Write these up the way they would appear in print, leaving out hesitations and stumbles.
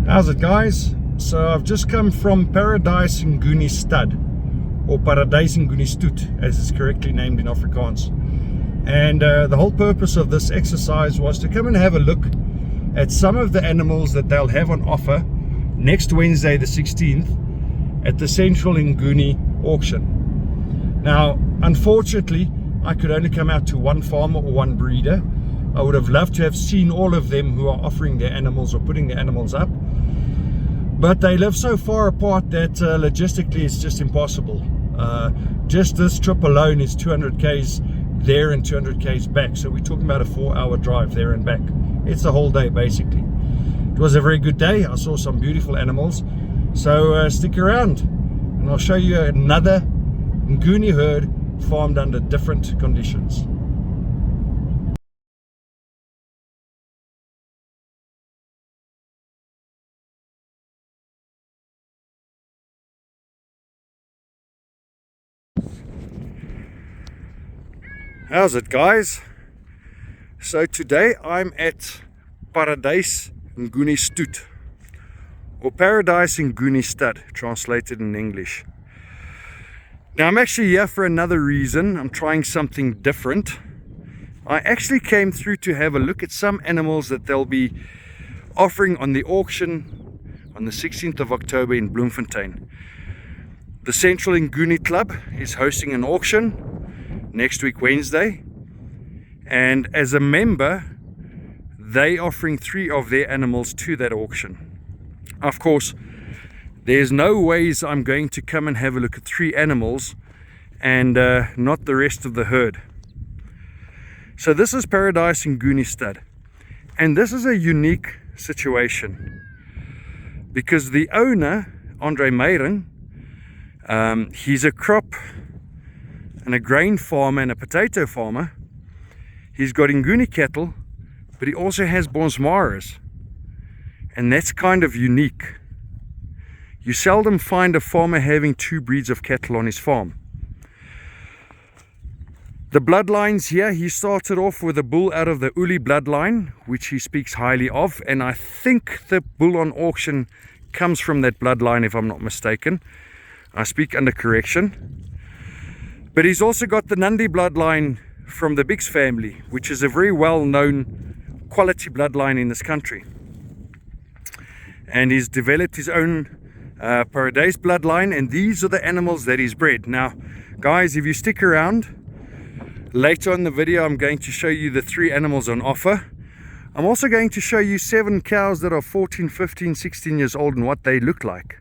How's it, guys? So I've just come from Paradys Nguni stud, or Paradys Nguni stoet as it's correctly named in Afrikaans. And the whole purpose of this exercise was to come and have a look at some of the animals that they'll have on offer next Wednesday the 16th at the Central Nguni auction. Now unfortunately I could only come out to one farmer or one breeder. I would have loved to have seen all of them who are offering their animals or putting their animals up, but they live so far apart that logistically it's just impossible. Just this trip alone is 200 k's there and 200 k's back, so we're talking about a 4-hour drive there and back. It's a whole day basically. It was a very good day. I saw some beautiful animals, so stick around and I'll show you another Nguni herd farmed under different conditions. How's it, guys? So today I'm at Paradys Nguni stoet, or Paradys Nguni stud, translated in English. Now I'm actually here for another reason. I'm trying something different. I actually came through to have a look at some animals that they'll be offering on the auction on the 16th of October in Bloemfontein. The Central Nguni Club is hosting an auction next week Wednesday, and as a member they offering 3 of their animals to that auction. Of course there's no ways I'm going to come and have a look at 3 animals and not the rest of the herd. So this is Paradys Nguni stud, and this is a unique situation because the owner, Andre Meyering, he's a crop and a grain farmer and a potato farmer. He's got Nguni cattle, but he also has Bonsmaras, and that's kind of unique. You seldom find a farmer having 2 breeds of cattle on his farm. The bloodlines here, he started off with a bull out of the Uli bloodline, which he speaks highly of, and I think the bull on auction comes from that bloodline if I'm not mistaken. I speak under correction. But he's also got the Nandi bloodline from the Biggs family, which is a very well-known quality bloodline in this country. And he's developed his own Paradys bloodline, and these are the animals that he's bred. Now, guys, if you stick around, later on in the video I'm going to show you the 3 animals on offer. I'm also going to show you 7 cows that are 14, 15, 16 years old and what they look like.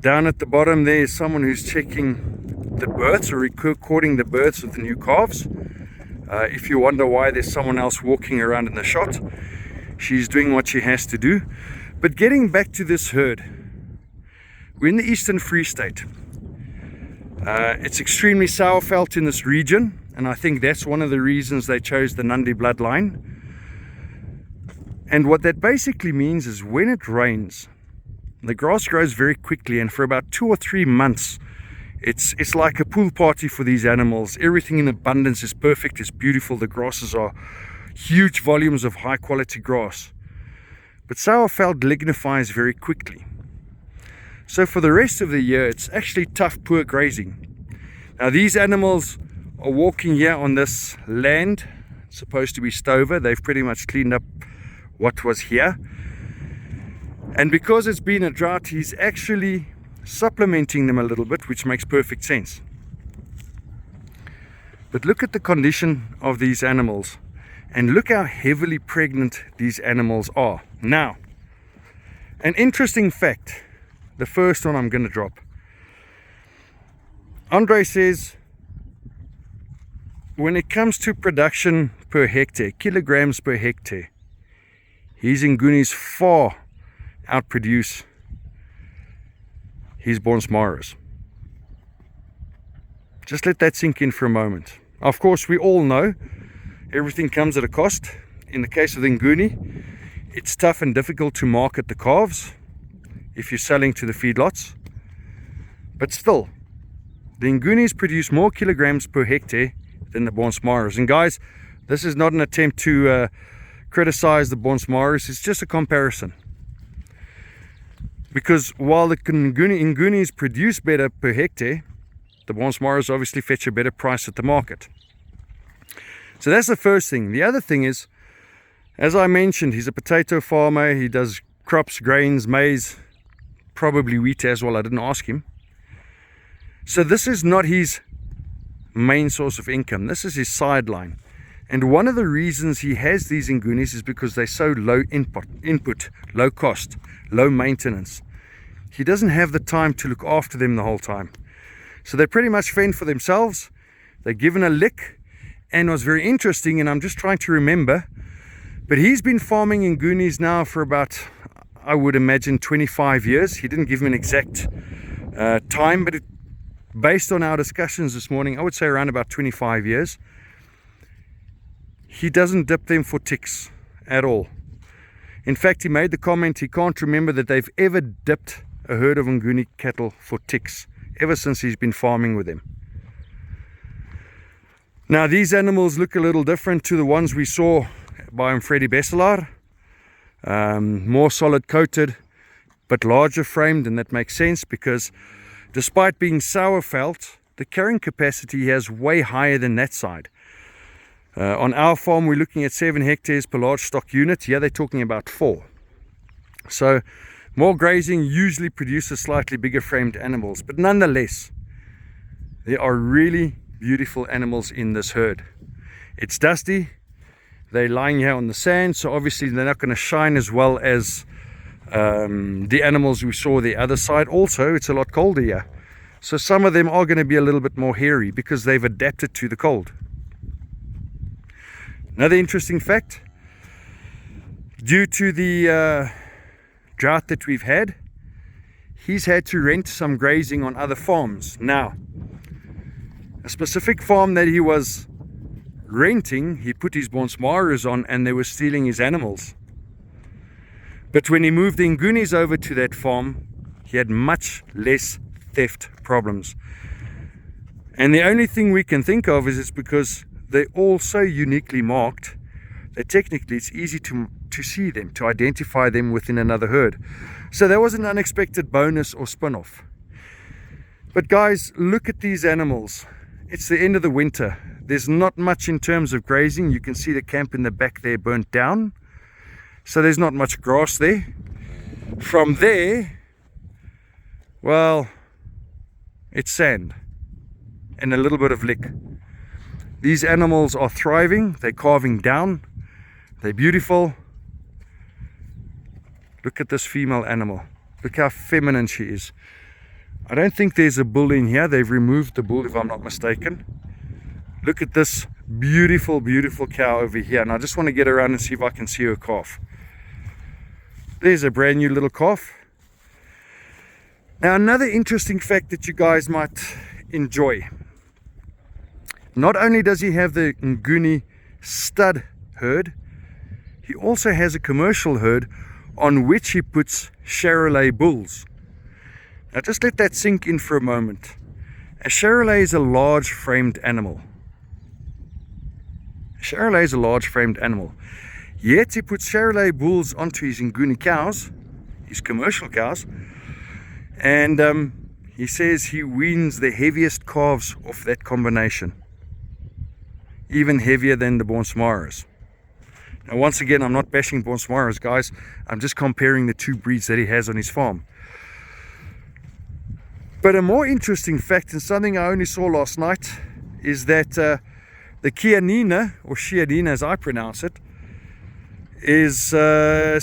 Down at the bottom there is someone who's checking the births or recording the births of the new calves. If you wonder why there's someone else walking around in the shot, she's doing what she has to do. But getting back to this herd, we're in the Eastern Free State. It's extremely sourveld in this region, and I think that's one of the reasons they chose the Nandi bloodline. And what that basically means is when it rains, the grass grows very quickly, and for about 2 or 3 months it's like a pool party for these animals. Everything in abundance is perfect, it's beautiful, the grasses are huge volumes of high quality grass. But sourveld lignifies very quickly, so for the rest of the year it's actually tough, poor grazing. Now these animals are walking here on this land. It's supposed to be stover. They've pretty much cleaned up what was here. And because it's been a drought, he's actually supplementing them a little bit, which makes perfect sense. But look at the condition of these animals, and look how heavily pregnant these animals are. Now, an interesting fact, the first one I'm going to drop. Andre says when it comes to production per hectare, kilograms per hectare, his Ngunis far outproduce his Bonsmaras. Just let that sink in for a moment. Of course, we all know everything comes at a cost. In the case of the Nguni, it's tough and difficult to market the calves if you're selling to the feedlots. But still, the Ngunis produce more kilograms per hectare than the Bonsmaras. And guys, this is not an attempt to criticize the Bonsmaras. It's just a comparison. Because while the Ngunis produce better per hectare, the Bonsmaras obviously fetch a better price at the market. So that's the first thing. The other thing is, as I mentioned, he's a potato farmer. He does crops, grains, maize, probably wheat as well. I didn't ask him. So this is not his main source of income. This is his sideline. And one of the reasons he has these Ngunis is because they're so low input, low cost, low maintenance. He doesn't have the time to look after them the whole time. So they pretty much fend for themselves. They're given a lick. And what's very interesting, and I'm just trying to remember, but he's been farming Ngunis now for about, I would imagine, 25 years. He didn't give me an exact time, but based on our discussions this morning, I would say around about 25 years. He doesn't dip them for ticks at all. In fact, he made the comment he can't remember that they've ever dipped a herd of Nguni cattle for ticks ever since he's been farming with them. Now these animals look a little different to the ones we saw by Freddy Besselaar. More solid coated but larger framed, and that makes sense because despite being sour felt, the carrying capacity has way higher than that side. On our farm we're looking at 7 hectares per large stock unit. Here they're talking about 4. So more grazing usually produces slightly bigger framed animals, but nonetheless there are really beautiful animals in this herd. It's dusty, they're lying here on the sand, so obviously they're not going to shine as well as the animals we saw the other side. Also, it's a lot colder here, so some of them are going to be a little bit more hairy because they've adapted to the cold. Another interesting fact, due to the drought that we've had, he's had to rent some grazing on other farms. Now, a specific farm that he was renting, he put his Bonsmaras on and they were stealing his animals. But when he moved the Ngunis over to that farm, he had much less theft problems. And the only thing we can think of is it's because they're all so uniquely marked that technically it's easy to see them, to identify them within another herd. So that was an unexpected bonus or spin-off. But guys, look at these animals. It's the end of the winter. There's not much in terms of grazing. You can see the camp in the back there burnt down. So there's not much grass there. From there, well, it's sand and a little bit of lick. These animals are thriving. They're calving down. They're beautiful. Look at this female animal. Look how feminine she is. I don't think there's a bull in here. They've removed the bull if I'm not mistaken. Look at this beautiful, beautiful cow over here. And I just want to get around and see if I can see her calf. There's a brand new little calf. Now another interesting fact that you guys might enjoy. Not only does he have the Nguni stud herd, he also has a commercial herd on which he puts Charolais bulls. Now just let that sink in for a moment. A Charolais is a large framed animal. A Charolais is a large framed animal. Yet he puts Charolais bulls onto his Nguni cows, his commercial cows, and he says he weans the heaviest calves off that combination. Even heavier than the Bonsmaras. Now once again, I'm not bashing Bonsmaras, guys. I'm just comparing the two breeds that he has on his farm. But a more interesting fact, and something I only saw last night, is that the Chianina, or Chianina as I pronounce it, is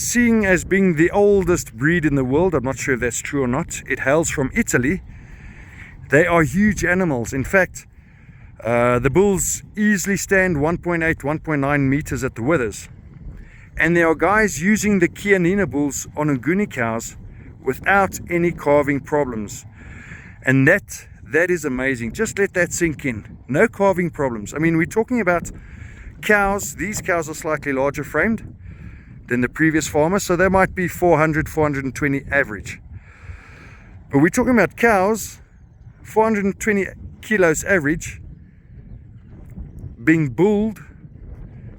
seen as being the oldest breed in the world. I'm not sure if that's true or not. It hails from Italy. They are huge animals. In fact, the bulls easily stand 1.8, 1.9 meters at the withers. And there are guys using the Chianina bulls on Nguni cows without any calving problems. And that is amazing. Just let that sink in. No calving problems. I mean, we're talking about cows. These cows are slightly larger framed than the previous farmer, so they might be 400, 420 average. But we're talking about cows, 420 kilos average, being bulled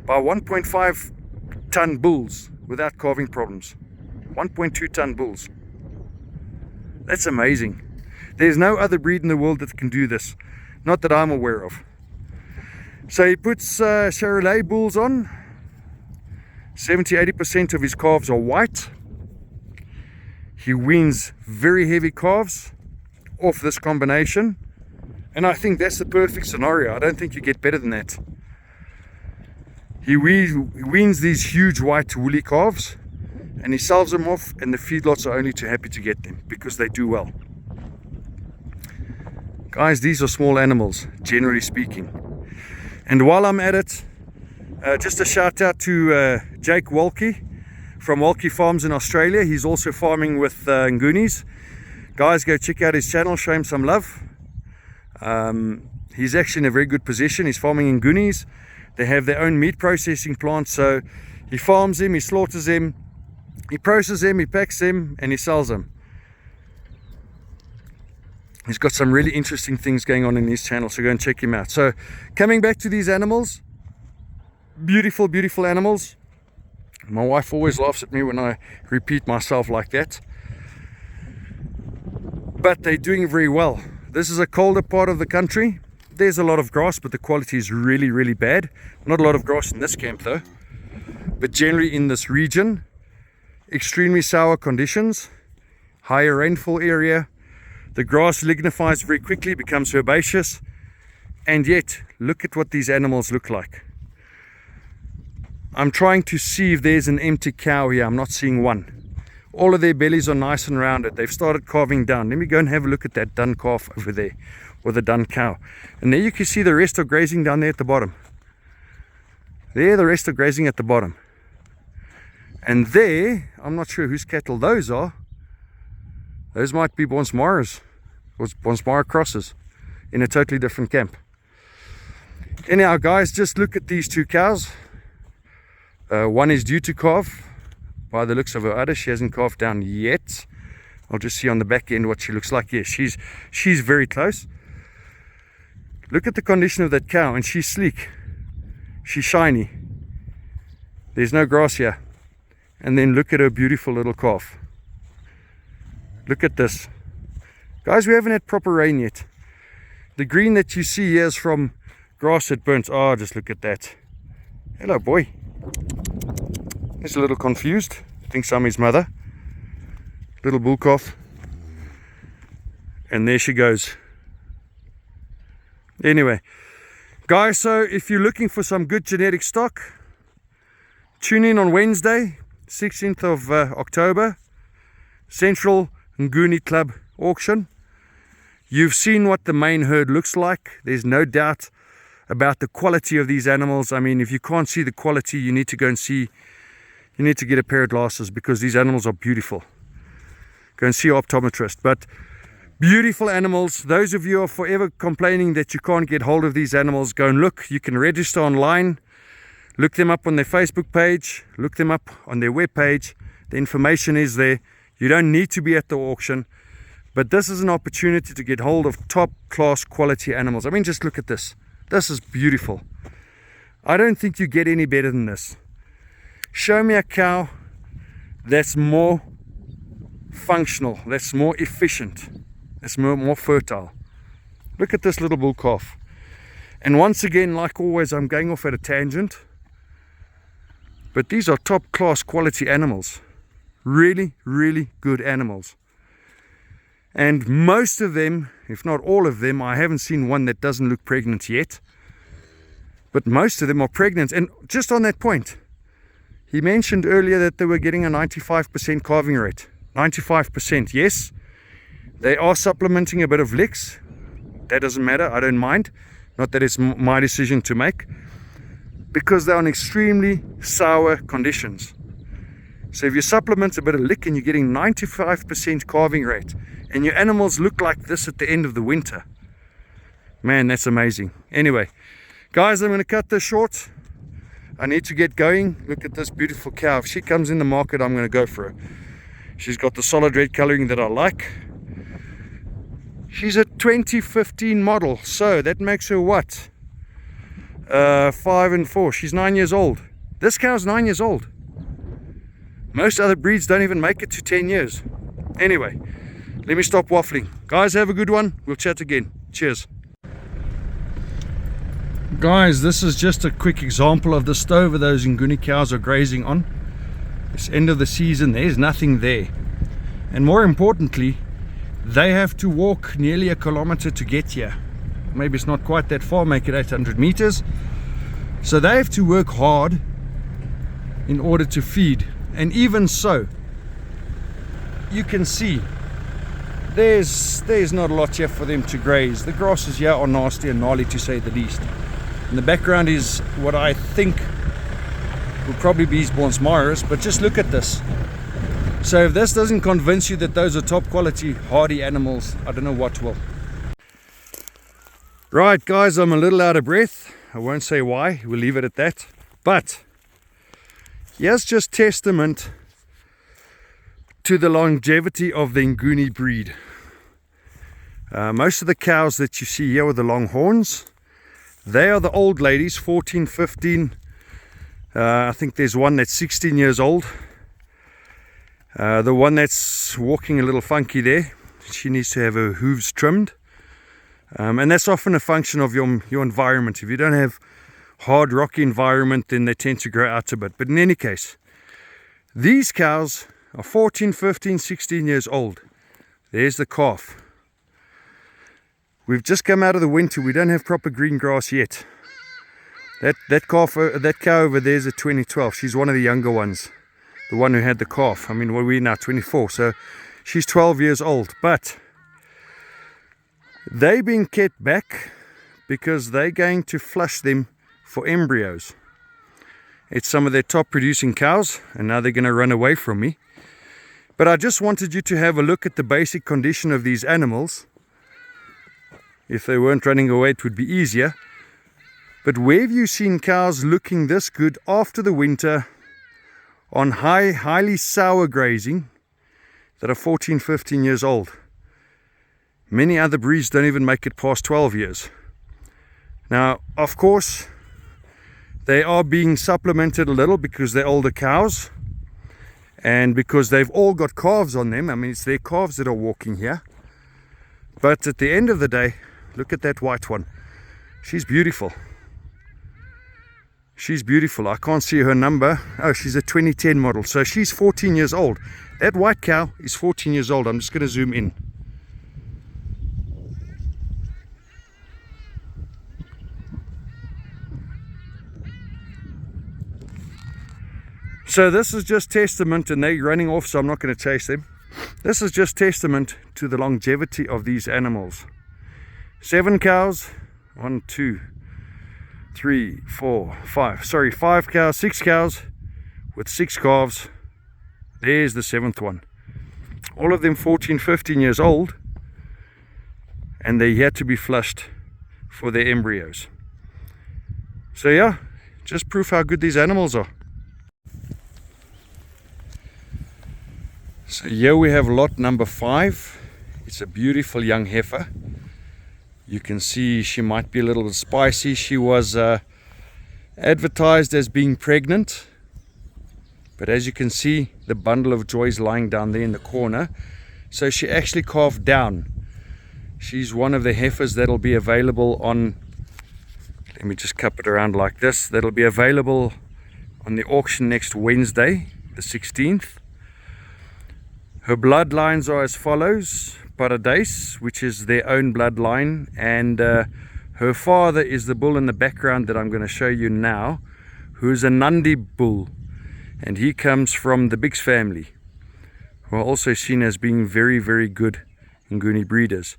by 1.5 ton bulls without calving problems. 1.2 ton bulls. That's amazing. There's no other breed in the world that can do this, not that I'm aware of. So he puts Charolais bulls on. 70-80% of his calves are white. He weans very heavy calves off this combination, and I think that's the perfect scenario. I don't think you get better than that. He weans these huge white woolly calves and he sells them off, and the feedlots are only too happy to get them because they do well. Guys, these are small animals, generally speaking. And while I'm at it, just a shout out to Jake Wolki from Wolki Farms in Australia. He's also farming with Ngunis. Guys, go check out his channel, show him some love. He's actually in a very good position. He's farming in Ngunis. They have their own meat processing plant, so he farms them, he slaughters them, he processes them, he packs them, and he sells them. He's got some really interesting things going on in his channel, so go and check him out. So coming back to these animals, beautiful, beautiful animals. My wife always laughs at me when I repeat myself like that, but they're doing very well. This is a colder part of the country. There's a lot of grass, but the quality is really, really bad. Not a lot of grass in this camp though, but generally in this region, extremely sour conditions, higher rainfall area. The grass lignifies very quickly, becomes herbaceous, and yet look at what these animals look like. I'm trying to see if there's an empty cow here. I'm not seeing one. All of their bellies are nice and rounded. They've started calving down. Let me go and have a look at that dun calf over there, or the dun cow. And there you can see the rest are grazing down there at the bottom. There, the rest are grazing at the bottom. And there, I'm not sure whose cattle those are. Those might be Bonsmara's, or Bonsmara crosses, in a totally different camp. Anyhow, guys, just look at these two cows. One is due to calve. By the looks of her udder, she hasn't calved down yet. I'll just see on the back end what she looks like. Yes, she's very close. Look at the condition of that cow, and she's sleek. She's shiny. There's no grass here. And then look at her beautiful little calf. Look at this. Guys, we haven't had proper rain yet. The green that you see here is from grass that burnt. Oh, just look at that. Hello, boy. He's a little confused. Thinks I'm his mother. Little bull calf. And there she goes. Anyway, guys, so if you're looking for some good genetic stock, tune in on Wednesday, 16th of October, Central Nguni Club auction. You've seen what the main herd looks like. There's no doubt about the quality of these animals. I mean, if you can't see the quality, you need to go and see. You need to get a pair of glasses, because these animals are beautiful. Go and see an optometrist. But beautiful animals. Those of you who are forever complaining that you can't get hold of these animals, go and look. You can register online. Look them up on their Facebook page. Look them up on their web page. The information is there. You don't need to be at the auction. But this is an opportunity to get hold of top class quality animals. I mean, just look at this. This is beautiful. I don't think you get any better than this. Show me a cow that's more functional, that's more efficient, that's more fertile. Look at this little bull calf. And once again, like always, I'm going off at a tangent, but these are top class quality animals. Really, really good animals. And most of them, if not all of them, I haven't seen one that doesn't look pregnant yet, but most of them are pregnant. And just on that point, he mentioned earlier that they were getting a 95% calving rate. 95%, yes. They are supplementing a bit of licks. That doesn't matter, I don't mind. Not that it's my decision to make, because they're on extremely sour conditions. So if you supplement a bit of lick and you're getting 95% calving rate, and your animals look like this at the end of the winter, man, that's amazing. Anyway, guys, I'm going to cut this short. I need to get going. Look at this beautiful cow. If she comes in the market, I'm going to go for her. She's got the solid red coloring that I like. She's a 2015 model, so that makes her what? 5 and 4. She's 9 years old. This cow's 9 years old. Most other breeds don't even make it to 10 years. Anyway, let me stop waffling. Guys, have a good one. We'll chat again. Cheers. Guys, this is just a quick example of the stover those Nguni cows are grazing on. It's end of the season, there's nothing there. And more importantly, they have to walk nearly 1 kilometer to get here. Maybe it's not quite that far, make it 800 meters. So they have to work hard in order to feed. And even so, you can see there's not a lot here for them to graze. The grasses here are nasty and gnarly, to say the least. In the background is what I think will probably be Eastbourne's Maris, but just look at this. So if this doesn't convince you that those are top quality hardy animals, I don't know what will. Right guys, I'm a little out of breath. I won't say why, we'll leave it at that. But here's just testament to the longevity of the Nguni breed. Most of the cows that you see here with the long horns, they are the old ladies, 14, 15. I think there's one that's 16 years old. The one that's walking a little funky there, she needs to have her hooves trimmed. And that's often a function of your environment. If you don't have hard rocky environment, then they tend to grow out a bit. But in any case, these cows are 14, 15, 16 years old. There's the calf. We've just come out of the winter. We don't have proper green grass yet. That cow over there is a 2012. She's one of the younger ones. The one who had the calf. I mean, what are we now? 24. So she's 12 years old. But they're being kept back because they're going to flush them for embryos. It's some of their top producing cows, and now they're going to run away from me. But I just wanted you to have a look at the basic condition of these animals. If they weren't running away, it would be easier. But where have you seen cows looking this good after the winter on highly sour grazing that are 14, 15 years old? Many other breeds don't even make it past 12 years. Now, of course, they are being supplemented a little because they're older cows and because they've all got calves on them. I mean, it's their calves that are walking here. But at the end of the day, look at that white one. She's beautiful. She's beautiful. I can't see her number. Oh, she's a 2010 model. So she's 14 years old. That white cow is 14 years old. I'm just going to zoom in. So this is just testament, and they're running off, so I'm not going to chase them. This is just testament to the longevity of these animals. 7 cows, 1, 2, 3, 4, 5. Sorry, 5 cows, 6 cows with 6 calves. There's the 7th one. All of them 14, 15 years old, and they're here to be flushed for their embryos. So yeah, just proof how good these animals are. So here we have lot number 5. It's a beautiful young heifer. You can see she might be a little bit spicy. She was advertised as being pregnant, but as you can see, the bundle of joy is lying down there in the corner. So she actually calved down. She's one of the heifers that'll be available on, let me just cup it around like this, that'll be available on the auction next Wednesday, the 16th. Her bloodlines are as follows: Paradys, which is their own bloodline, and her father is the bull in the background that I'm going to show you now, who's a Nandi bull, and he comes from the Biggs family, who are also seen as being very, very good Nguni breeders.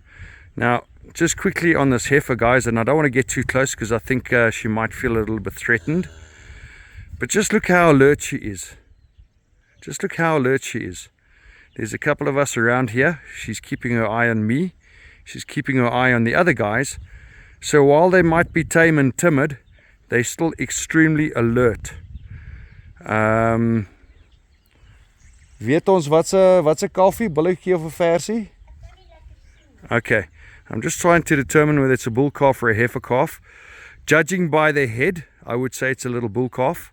Now, just quickly on this heifer, guys, and I don't want to get too close because I think she might feel a little bit threatened, but just look how alert she is. Just look how alert she is. There's a couple of us around here. She's keeping her eye on me. She's keeping her eye on the other guys. So while they might be tame and timid, they're still extremely alert. Weet ons watse kalfie, bulletjie of 'n versie? Okay, I'm just trying to determine whether it's a bull calf or a heifer calf. Judging by their head, I would say it's a little bull calf.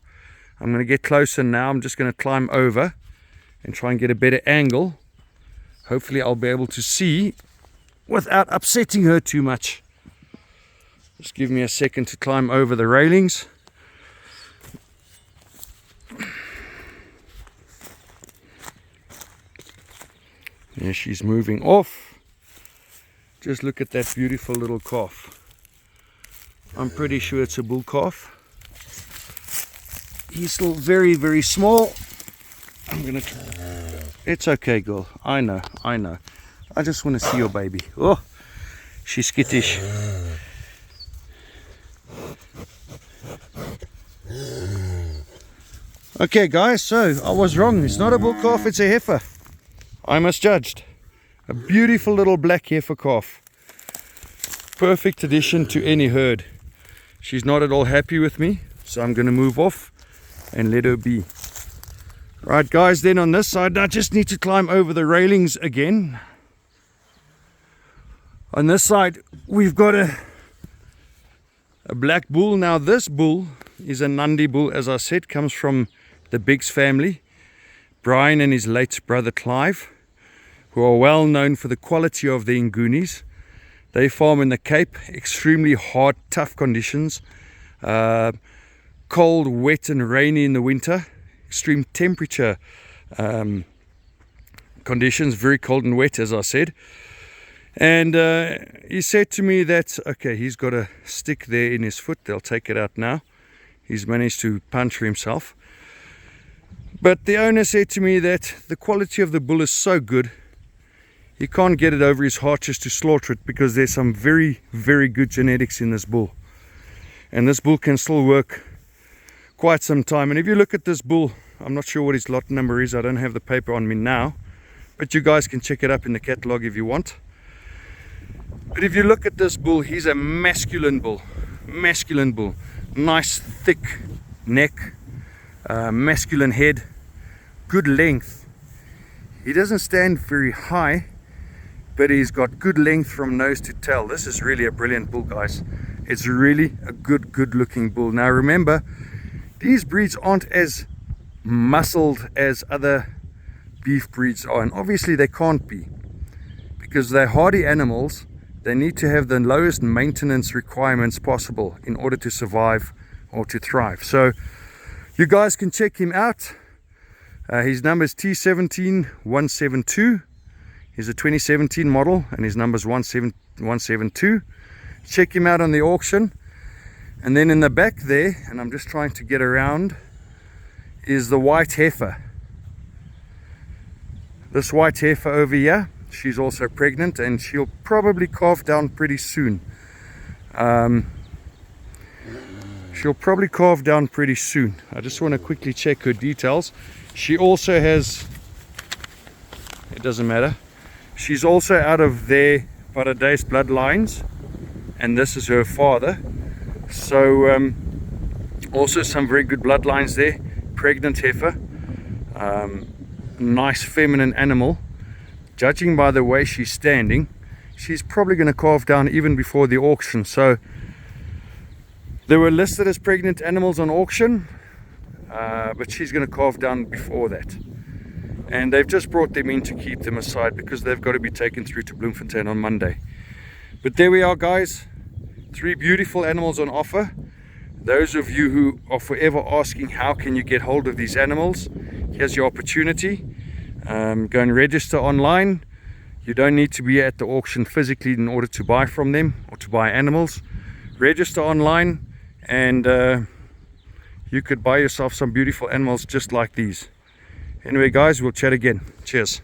I'm going to get closer now. I'm just going to climb over and try and get a better angle. Hopefully I'll be able to see without upsetting her too much. Just give me a second to climb over the railings. There she's moving off. Just look at that beautiful little calf. I'm pretty sure it's a bull calf. He's still very, very small. I'm gonna try. It's okay, girl. I know. I just want to see your baby. Oh, she's skittish. Okay, guys, so I was wrong. It's not a bull calf, it's a heifer. I misjudged. A beautiful little black heifer calf. Perfect addition to any herd. She's not at all happy with me, so I'm going to move off and let her be. Right, guys, then on this side, I just need to climb over the railings again. On this side, we've got a black bull. Now, this bull is a Nandi bull, as I said, comes from the Biggs family. Brian and his late brother Clive, who are well known for the quality of the Ngunis. They farm in the Cape, extremely hard, tough conditions. Cold, wet and rainy in the winter. Extreme temperature conditions, very cold and wet, as I said. And he said to me that, okay, he's got a stick there in his foot. They'll take it out now. He's managed to puncture himself. But the owner said to me that the quality of the bull is so good, he can't get it over his heart just to slaughter it, because there's some very, very good genetics in this bull. And this bull can still work quite some time. And if you look at this bull, I'm not sure what his lot number is. I don't have the paper on me now, but you guys can check it up in the catalog if you want. But if you look at this bull, he's a masculine bull. Masculine bull. Nice thick neck, masculine head, good length. He doesn't stand very high, but he's got good length from nose to tail. This is really a brilliant bull, guys. It's really a good looking bull. Now remember, these breeds aren't as muscled as other beef breeds are, and obviously they can't be, because they're hardy animals. They need to have the lowest maintenance requirements possible in order to survive or to thrive. So you guys can check him out. His number is T17172. He's a 2017 model and his number is 172. Check him out on the auction. And then in the back there, and I'm just trying to get around, is the white heifer. This white heifer over here, she's also pregnant and she'll probably calve down pretty soon. She'll probably calve down pretty soon. I just want to quickly check her details. She also has, it doesn't matter, she's also out of their Paradys bloodlines, and this is her father. So also some very good bloodlines there. Pregnant heifer, nice feminine animal. Judging by the way she's standing, she's probably going to calve down even before the auction. So they were listed as pregnant animals on auction, but she's going to calve down before that. And they've just brought them in to keep them aside because they've got to be taken through to Bloemfontein on Monday. But there we are, guys. 3 beautiful animals on offer. Those of you who are forever asking how can you get hold of these animals, here's your opportunity. Go and register online. You don't need to be at the auction physically in order to buy from them or to buy animals. Register online and you could buy yourself some beautiful animals just like these. Anyway, guys, we'll chat again. Cheers.